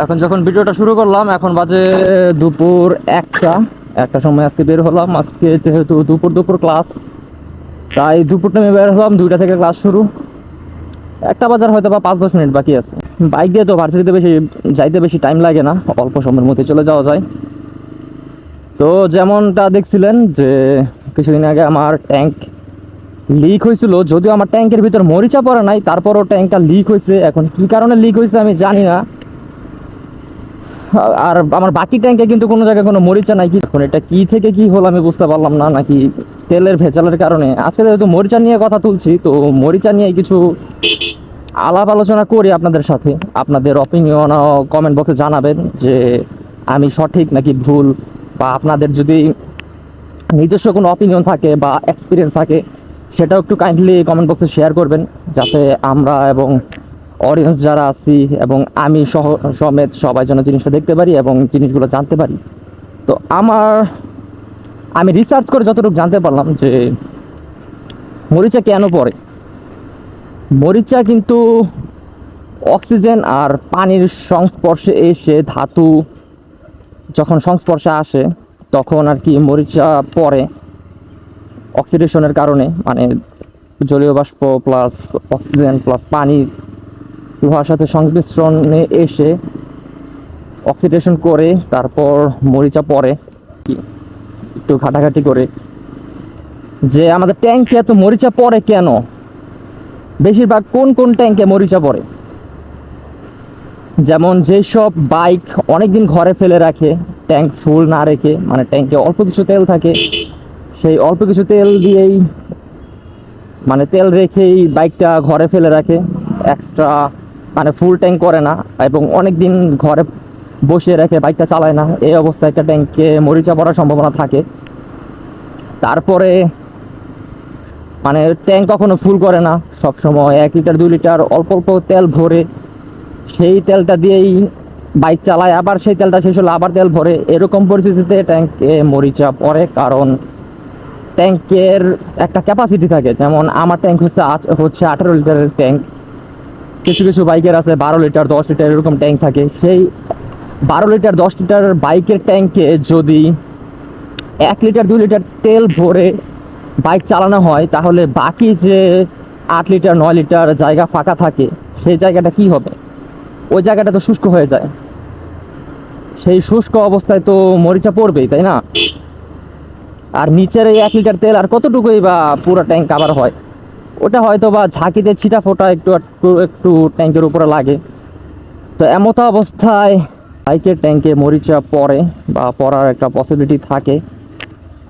এখন যখন ভিডিওটা শুরু করলাম এখন বাজে দুপুর একটা সময় আজকে বের হলাম। আজকে যেহেতু দুপুর দুপুর ক্লাস, তাই দুপুর টাইমে বের হলাম। 2টা থেকে ক্লাস শুরু, একটা বাজার হয়তো বা 5-10 মিনিট বাকি আছে। বাইক দিয়ে তো ভার্সিটিতে যাইতে বেশি টাইম লাগে না, অল্প সময়ের মধ্যে চলে যাওয়া যায়। তো যেমনটা দেখছিলেন যে কিছুদিন আগে আমার ট্যাঙ্ক লিক হয়েছিল, যদিও আমার ট্যাঙ্কের ভিতর মরিচা পড়ে নাই, তারপরও ট্যাঙ্কটা লিক হয়েছে। এখন কি কারণে লিক হয়েছে আমি জানি না। আর আমার বাকি ট্যাঙ্কে কিন্তু কোনো জায়গায় কোনো মরিচা নাই। কি এখন এটা কি থেকে কি হলো আমি বুঝতে পারলাম না, নাকি তেলের ভেজালের কারণে। আজকে যেহেতু মরিচা নিয়ে কথা তুলছি, তো মরিচা নিয়ে কিছু আলাপ আলোচনা করি আপনাদের সাথে। আপনাদের অপিনিয়ন কমেন্ট বক্সে জানাবেন যে আমি সঠিক নাকি ভুল, বা আপনাদের যদি নিজস্ব কোনো অপিনিয়ন থাকে বা এক্সপিরিয়েন্স থাকে সেটাও একটু কাইন্ডলি কমেন্ট বক্সে শেয়ার করবেন, যাতে আমরা এবং অডিয়েন্স যারা আছি এবং আমি সমেত সবাই যেন জিনিসটা দেখতে পারি এবং জিনিসগুলো জানতে পারি। তো আমি রিসার্চ করে যতটুকু জানতে পারলাম যে মরিচা কেন পড়ে। মরিচা কিন্তু অক্সিজেন আর পানির সংস্পর্শে এসে, ধাতু যখন সংস্পর্শে আসে তখন আর কি মরিচা পড়ে অক্সিডেশনের কারণে। মানে জলীয় বাষ্প প্লাস অক্সিজেন প্লাস পানি উহার সাথে সংমিশ্রণে এসে অক্সিডেশন করে তারপর মরিচা পড়ে। একটু ঘাটাঘাটি করে যে আমাদের ট্যাঙ্কে এত মরিচা পড়ে কেন, বেশিরভাগ কোন কোন ট্যাঙ্কে মরিচা পড়ে। যেমন যেসব বাইক অনেকদিন ঘরে ফেলে রাখে, ট্যাঙ্ক ফুল না রেখে, মানে ট্যাঙ্কে অল্প কিছু তেল থাকে, সেই অল্প কিছু তেল দিয়েই, মানে তেল রেখেই বাইকটা ঘরে ফেলে রাখে, এক্সট্রা মানে ফুল ট্যাঙ্ক করে না এবং অনেক দিন ঘরে বসিয়ে রেখে বাইকটা চালায় না। এই অবস্থায় একটা ট্যাঙ্কে মরিচা পড়ার সম্ভাবনা থাকে। তারপরে মানে ট্যাঙ্ক কখনো ফুল করে না, সবসময় 1 লিটার 2 লিটার অল্প অল্প তেল ভরে সেই তেলটা দিয়েই বাইক চালায়, আবার সেই তেলটা শেষ হলে আবার তেল ভরে। এরকম পরিস্থিতিতে ট্যাঙ্কে মরিচা পড়ে, কারণ ট্যাঙ্কের একটা ক্যাপাসিটি থাকে। যেমন আমার ট্যাঙ্ক হচ্ছে 18 লিটারের ট্যাঙ্ক, কিছু কিছু বাইকের আছে 12 লিটার 10 লিটার এরকম ট্যাঙ্ক থাকে। সেই 12 লিটার 10 লিটার বাইকের ট্যাঙ্কে যদি 1 লিটার 2 লিটার তেল ভরে বাইক চালানো হয়, তাহলে বাকি যে 8 লিটার 9 লিটার জায়গা ফাঁকা থাকে সেই জায়গাটা কি হবে? ওই জায়গাটা তো শুষ্ক হয়ে যায়। সেই শুষ্ক অবস্থায় তো মরিচা পড়বেই, তাই না? আর নিচের এই 1 লিটার তেল আর কতটুকুই বা পুরো ট্যাঙ্ক কাভার হয়? ওটা হয়তো বা ঝাঁকিতে ছিটা ফোটা একটু একটু একটু ট্যাঙ্কের উপরে লাগে। তো এমত অবস্থায় বাইকের ট্যাঙ্কে মরিচা পড়ে বা পড়ার একটা পসিবিলিটি থাকে।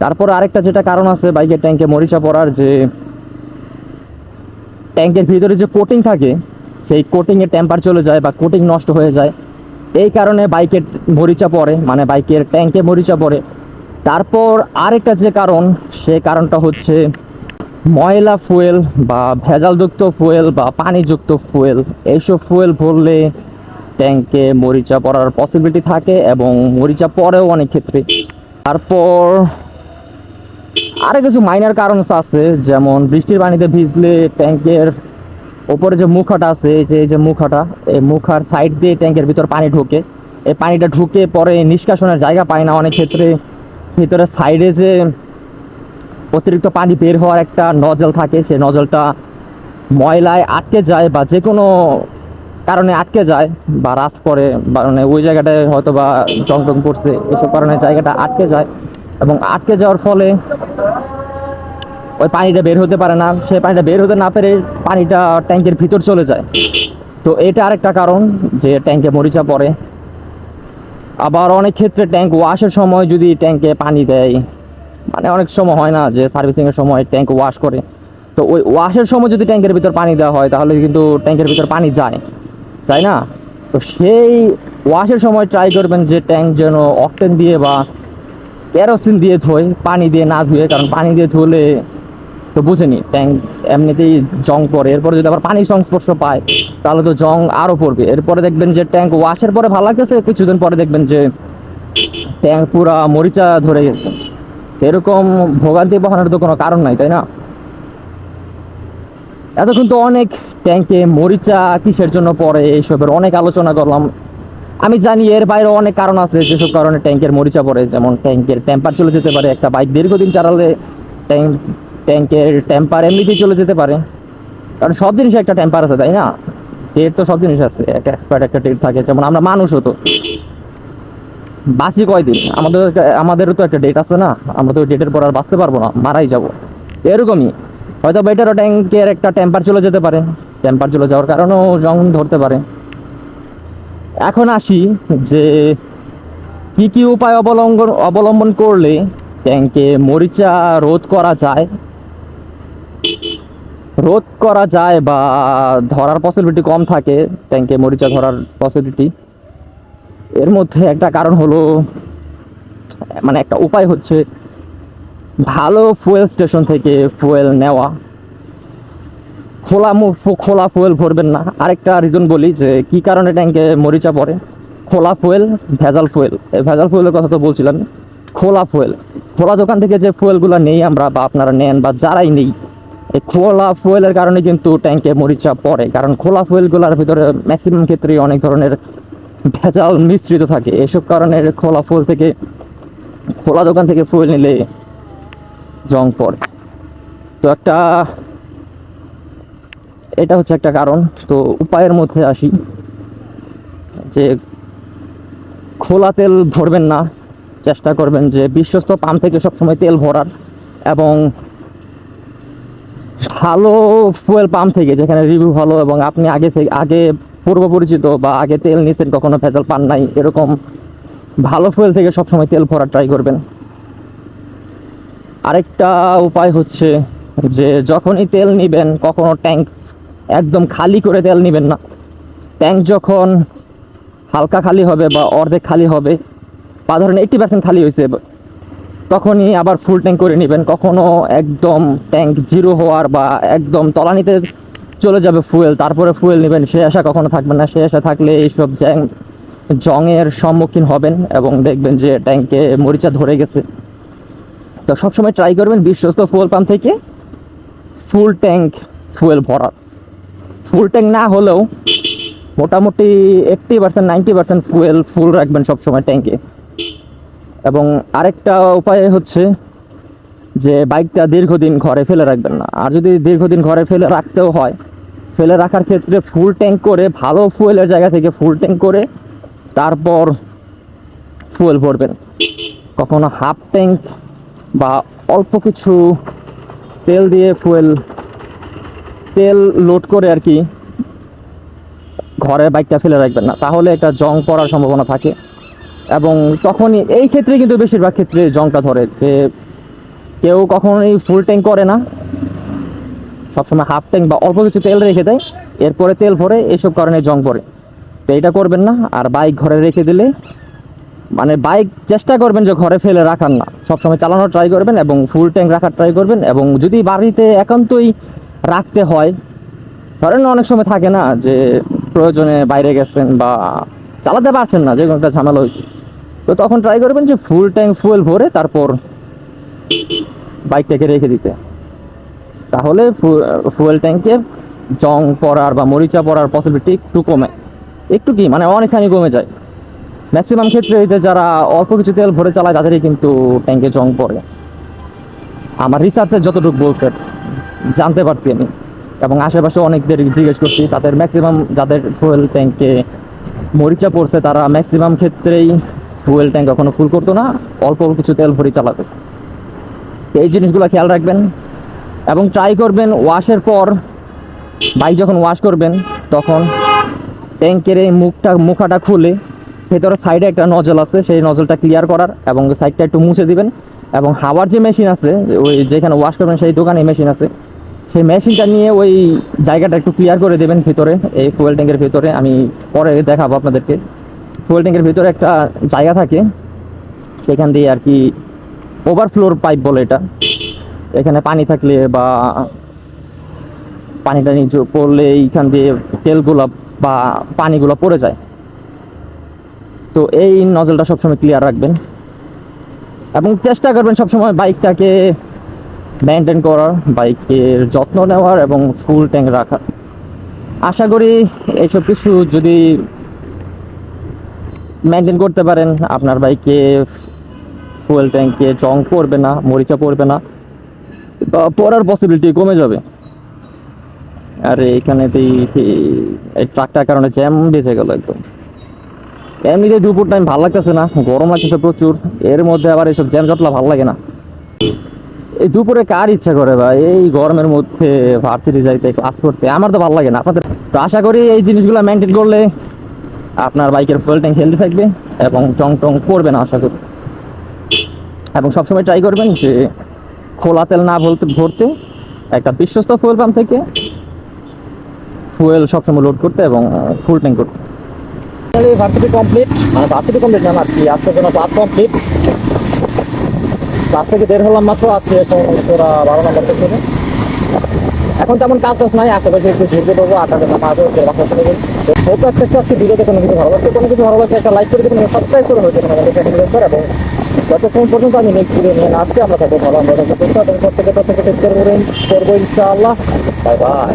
তারপর আরেকটা যেটা কারণ আছে বাইকের ট্যাঙ্কে মরিচা পড়ার, যে ট্যাঙ্কের ভিতরে যে কোটিং থাকে সেই কোটিংয়ে টেম্পার চলে যায় বা কোটিং নষ্ট হয়ে যায়। এই কারণে বাইকের মরিচা পড়ে, মানে বাইকের ট্যাঙ্কে মরিচা পড়ে। তারপর আরেকটা যে কারণ, সে কারণটা হচ্ছে ময়লা ফুয়েল বা ভেজালযুক্ত ফুয়েল বা পানিযুক্ত ফুয়েল। এইসব ফুয়েল ভরলে ট্যাঙ্কে মরিচা পড়ার পসিবিলিটি থাকে এবং মরিচা পড়েও অনেক ক্ষেত্রে। তারপর আরও কিছু মাইনার কারণ আছে, যেমন বৃষ্টির পানিতে ভিজলে ট্যাঙ্কের ওপরে যে মুখাটা আছে, এই যে মুখাটা, এই মুখার সাইড দিয়ে ট্যাঙ্কের ভিতর পানি ঢোকে। এই পানিটা ঢুকে পরে নিষ্কাশনের জায়গা পায় না অনেক ক্ষেত্রে। ভিতরে সাইডে যে অতিরিক্ত পানি বের হওয়ার একটা নজল থাকে, সেই নজলটা ময়লায় আটকে যায় বা যে কোনো কারণে আটকে যায় বা রাস্ট করে, মানে ওই জায়গাটায় হয়তো বা জং টং পড়ছে, এসব কারণে জায়গাটা আটকে যায় এবং আটকে যাওয়ার ফলে ওই পানিটা বের হতে পারে না। সেই পানিটা বের হতে না পেরে পানিটা ট্যাঙ্কের ভিতর চলে যায়। তো এটা আরেকটা কারণ যে ট্যাঙ্কে মরিচা পড়ে। আবার অনেক ক্ষেত্রে ট্যাঙ্ক ওয়াশের সময় যদি ট্যাঙ্কে পানি দেয়, মানে অনেক সময় হয় না যে সার্ভিসিংয়ের সময় ট্যাঙ্ক ওয়াশ করে, তো ওই ওয়াশের সময় যদি ট্যাঙ্কের ভিতর পানি দেওয়া হয় তাহলে কিন্তু ট্যাঙ্কের ভিতর পানি যায়, তাই না? তো সেই ওয়াশের সময় ট্রাই করবেন যে ট্যাঙ্ক যেন অকটেন দিয়ে বা কেরোসিন দিয়ে ধোয়, পানি দিয়ে না ধুয়ে। কারণ পানি দিয়ে ধুলে তো বুঝেনি ট্যাঙ্ক এমনিতেই জং পড়ে, এরপরে যদি আবার পানির সংস্পর্শ পায় তাহলে তো জং আরও পড়বে। এরপরে দেখবেন যে ট্যাঙ্ক ওয়াশের পরে ভালো লাগতেছে, কিছুদিন পরে দেখবেন যে ট্যাঙ্ক পুরা মরিচা ধরে গেছে। এরকম ভোগান্তি বহানোর তো কোনো কারণ নাই, তাই না? এতক্ষণ তো অনেক ট্যাঙ্কে মরিচা কিসের জন্য পড়ে এইসবের অনেক আলোচনা করলাম। আমি জানি এর বাইরে অনেক কারণ আছে যেসব কারণে ট্যাঙ্কের মরিচা পড়ে, যেমন ট্যাঙ্কের টেম্পার চলে যেতে পারে। একটা বাইক দীর্ঘদিন চালালে ট্যাঙ্কের টেম্পার এমনিতেই চলে যেতে পারে, কারণ সব জিনিসে একটা টেম্পার আছে, তাই না? ডেট তো সব জিনিস আছে, একটা এক্সপায়ার একটা ডেট থাকে। যেমন আমরা মানুষও তো বাঁচি কয়দিন, আমাদেরও তো একটা ডেট আছে না? আমরা তো ডেটের পর আর বাঁচতে পারবো না, মারাই যাব। এরকমই হয়তো এটারও ট্যাঙ্কের একটা টেম্পার চলে যেতে পারে, টেম্পার চলে যাওয়ার কারণেও জং ধরতে পারে। এখন আসি যে কি কি উপায় অবলম্বন করলে ট্যাঙ্কে মরিচা রোধ করা যায় বা ধরার পসিবিলিটি কম থাকে, ট্যাঙ্কে মরিচা ধরার পসিবিলিটি। এর মধ্যে একটা কারণ হলো, মানে একটা উপায় হচ্ছে ভালো ফুয়েল স্টেশন থেকে ফুয়েল নেওয়া। খোলা ফুয়েল ভরবেন না। আরেকটা রিজন বলি যে কি কারণে ট্যাঙ্কে মরিচা পড়ে। খোলা ফুয়েল, ভেজাল ফুয়েল। এই ভেজাল ফুয়েলের কথা তো বলছিলাম। খোলা ফুয়েল, খোলা দোকান থেকে যে ফুয়েলগুলো নেই আমরা, বা আপনারা নেন বা যারাই নেই, এই খোলা ফুয়েলের কারণে কিন্তু ট্যাঙ্কে মরিচা পড়ে। কারণ খোলা ফুয়েলগুলোর ভিতরে ম্যাক্সিমাম ক্ষেত্রেই অনেক ধরনের ভেজাল মিশ্রিত থাকে। এসব কারণে খোলা দোকান থেকে ফুয়েল নিলে জং পড়ে। তো এটা হচ্ছে একটা কারণ। তো উপায়ের মধ্যে আসি যে খোলা তেল ভরবেন না, চেষ্টা করবেন যে বিশ্বস্ত পাম্প থেকে সবসময় তেল ভরার, এবং ভালো ফুয়েল পাম্প থেকে যেখানে রিভিউ ভালো এবং আপনি আগে পূর্ব পরিচিত বা আগে তেল নিয়েছেন, কখনো ভেজাল পান নাই, এরকম ভালো ফুয়েল থেকে সবসময় তেল ভরার ট্রাই করবেন। আরেকটা উপায় হচ্ছে যে যখনই তেল নিবেন কখনো ট্যাঙ্ক একদম খালি করে তেল নিবেন না। ট্যাঙ্ক যখন হালকা খালি হবে বা অর্ধেক খালি হবে, বা ধরেন 80% খালি হয়েছে, তখনই আবার ফুল ট্যাঙ্ক করে নেবেন। কখনো একদম ট্যাঙ্ক জিরো হওয়ার বা একদম তলানিতে চলে যাবে ফুয়েল, তারপরে ফুয়েল নেবেন, সে আশা কখনো থাকবে না। সে আশা থাকলে এইসব জংয়ের সম্মুখীন হবেন এবং দেখবেন যে ট্যাঙ্কে মরিচা ধরে গেছে। তো সবসময় ট্রাই করবেন বিশ্বস্ত ফুয়েল পাম্প থেকে ফুল ট্যাঙ্ক ফুয়েল ভরার। ফুল ট্যাঙ্ক না হলেও মোটামুটি 80% 90% ফুয়েল ফুল রাখবেন সবসময় ট্যাঙ্কে। এবং আরেকটা উপায় হচ্ছে যে বাইকটা দীর্ঘদিন ঘরে ফেলে রাখবেন না। আর যদি দীর্ঘদিন ঘরে ফেলে রাখতেও হয়, ফেলে রাখার ক্ষেত্রে ফুল ট্যাঙ্ক করে, ভালো ফুয়েলের জায়গা থেকে ফুল ট্যাঙ্ক করে তারপর ফুয়েল ভরবেন। কখনো হাফ ট্যাঙ্ক বা অল্প কিছু তেল লোড করে আর কি ঘরে বাইকটা ফেলে রাখবেন না, তাহলে একটা জং পড়ার সম্ভাবনা থাকে। এবং তখনই এই ক্ষেত্রে কিন্তু বেশিরভাগ ক্ষেত্রে জংটা ধরে যে কেউ কখনোই ফুল ট্যাঙ্ক করে না, সবসময় হাফ ট্যাঙ্ক বা অল্প কিছু তেল রেখে দেয়, এরপরে তেল ভরে, এইসব কারণে জং পড়ে। তো এটা করবেন না। আর বাইক ঘরে রেখে দিলে, মানে বাইক চেষ্টা করবেন যে ঘরে ফেলে রাখার না, সবসময় চালানোর ট্রাই করবেন এবং ফুল ট্যাঙ্ক রাখার ট্রাই করবেন। এবং যদি বাড়িতে একান্তই রাখতে হয়, ধরেন অনেক সময় থাকে না যে প্রয়োজনে বাইরে গেছেন বা চালাতে পারছেন না, যে কোনো একটা ঝামেলা হয়েছে, তো তখন ট্রাই করবেন যে ফুল ট্যাঙ্ক ফুয়েল ভরে তারপর বাইকটাকে রেখে দিতে। তাহলে ফুয়েল ট্যাঙ্কে জং পড়ার বা মরিচা পড়ার পসিবিলিটি একটু কমে, একটু কি মানে অনেকখানি কমে যায়। ম্যাক্সিমাম ক্ষেত্রে যে যারা অল্প কিছু তেল ভরে চালায় তাদেরই কিন্তু ট্যাঙ্কে জং পড়ে। আমার রিসার্চে যতটুকু বলছে, জানতে পারছি আমি, এবং আশেপাশে অনেকদের জিজ্ঞেস করছি, তাদের ম্যাক্সিমাম যাদের ফুয়েল ট্যাঙ্কে মরিচা পড়ছে তারা ম্যাক্সিমাম ক্ষেত্রেই ফুয়েল ট্যাঙ্ক কখনো ফুল করতো না, অল্প কিছু তেল ভরে চালাতো। এই জিনিসগুলো খেয়াল রাখবেন এবং ট্রাই করবেন ওয়াশের পর, বাইক যখন ওয়াশ করবেন তখন ট্যাঙ্কের এই মুখাটা খুলে ভেতরে সাইডে একটা নজল আছে, সেই নজলটা ক্লিয়ার করার এবং সাইডটা একটু মুছে দিবেন। এবং হাওয়ার যে মেশিন আছে, ওই যেখানে ওয়াশ করবেন সেই দোকানে মেশিন আছে, সেই মেশিনটা নিয়ে ওই জায়গাটা একটু ক্লিয়ার করে দেবেন ভিতরে, এই ফুয়েল ট্যাঙ্কের ভিতরে। আমি পরে দেখাবো আপনাদেরকে। ফুয়েল ট্যাঙ্কের ভিতরে একটা জায়গা থাকে, সেখান দিয়ে আর কি ওভারফ্লোর পাইপ বলে এটা। এখানে পানি থাকলে বা পানিটা নিচে পড়লে এইখান দিয়ে তেলগুলো বা পানিগুলো পড়ে যায়। তো এই নজলটা সবসময় ক্লিয়ার রাখবেন এবং চেষ্টা করবেন সবসময় বাইকটাকে মেনটেন করার, বাইকের যত্ন নেওয়ার এবং ফুল ট্যাঙ্ক রাখার। আশা করি এইসব কিছু যদি মেনটেন করতে পারেন, আপনার বাইকে ফুয়েল ট্যাঙ্কে জং পড়বে না, মরিচা পড়বে না, বা পড়ার পসিবিলিটি কমে যাবে। আর এইখানেতেই এই ট্রাকটার কারণে জ্যাম বেঁচে গেল একদম। এমনিতে দুপুর টাইম ভালো লাগতেছে না, গরম লাগতেছে প্রচুর, এর মধ্যে আবার এইসব জ্যাম জটলা ভালো লাগে না। এই দুপুরে কার ইচ্ছা করে ভাই এই গরমের মধ্যে ভার্সিটি যাইতে, ক্লাস করতে? আমার তো ভালো লাগে না। আপনাদের তো আশা করি এই জিনিসগুলো মেনটেন করলে আপনার বাইকের ফুয়েল ট্যাঙ্ক হেলদি থাকবে এবং টং টং পড়বে না আশা করি। এবং সবসময় ট্রাই করবেন যে খোলা তেল না ভরতে একটা বিশ্বস্ত ফুয়েল পাম্প থেকে ফুয়েল সবসময় লোড করতে এবং ফুল ট্যাঙ্ক করতে। ভার্সিটি কমপ্লিট, মানে ভার্সিটি কমপ্লিট না আর কি, আজকের জন্য ক্লাস কমপ্লিট। ক্লাস থেকে বের হলাম মাত্র, আজকে তোরা 12 নম্বর থেকে। এখন তেমন কাজ টাজ নাই, আশেপাশে একটু ঘুরতে পারবো, আড্ডা দেবো, মাঝে বাসা চলে যাবো। তো আজকে ভিডিওতে কোনো কিছু ভালো লাগছে, কোনো কিছু ভালো লাগছে একটা লাইক করে দেবেন, সাবস্ক্রাইব করে হয়েছে এবং যতক্ষণ পর্যন্ত আমি নেক্সট ভিডিও নিয়ে আসছি আমরা থাকবো ভালো, আমরা প্রত্যেকে টেক কেয়ার করবো ইনশাআল্লাহ। Bye bye.